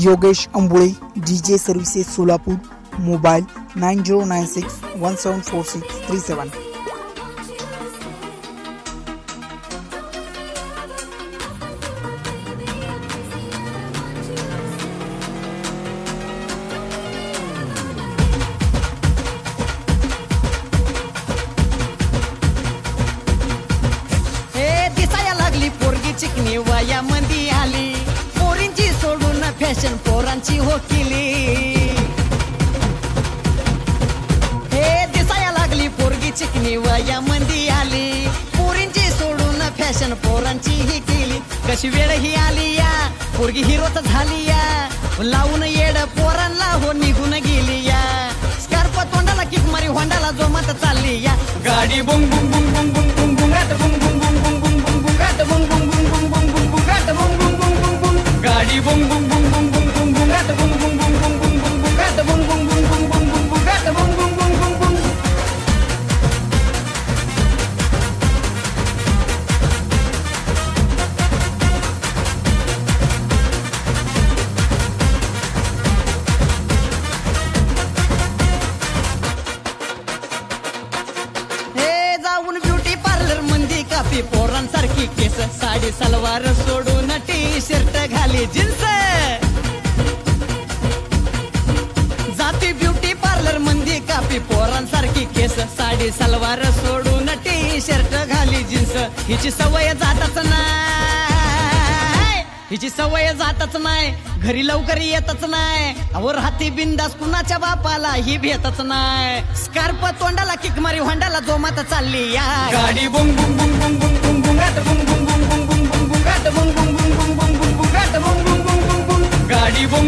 Yogesh Ambule DJ services Solapur mobile 9096174637। चिकनी वया मंदी आली पोरींची सोडून फॅशन पोरांची हो केली। हे दिसाया लागली पोरगी चिकनी वया मंदी आली पोरींची सोडून फॅशन पोरांची ही केली। कशी वेळ ही आली या पोरगी हिरोच झाली या लावून येड पोरांना हो निघून गेली या। स्कार्फ तोंडाला किक मारी होंडाला जोमात चालली या। गाडी बुंग बुंग बुंग बुंग बुंग बुंग बुंग गाट बुंग बुंग बुंग बुंग बुंग बुंग बुंग गाट बुंग बुंग बुंग बुंग बुंग बुंग बुंग गाट बुंग बुंग बुंग बुंग बुंग गाडी बुंग बुंग बुंग बुंग बुंग बुंग बुंग गाट बुंग बुंग बुंग बुंग बुंग बुंग बुंग गाट बुंग बुंग बुंग बुंग बुंग बुंग बुंग गाट बुंग बुंग बुंग बुंग बुंग। कापी पोरांसारखी केस साडी सलवार सोडून टी शर्ट घाली जीन्स जाती ब्युटी पार्लर मंदी कापी पोरांसारखी केस साडी सलवार सोडून टी शर्ट घाली जीन्स। हिची सवय जातच नाही हिची सवय जातच नाही घरी लवकर येतच नाही और हाती बिंदास कुणाच्या बापाला ही भेटच नाही। स्कार्फ तोंडाला किक मारी होंडाला जोमात चालली या। गाडी बुंग बुंग बुंग बुंग बुंग बुंग बुंग गाट बुंग बुंग बुंग बुंग बुंग बुंग बुंग गाट बुंग बुंग बुंग बुंग बुंग बुंग बुंग गाट बुंग बुंग बुंग बुंग बुंग गाडी बुंग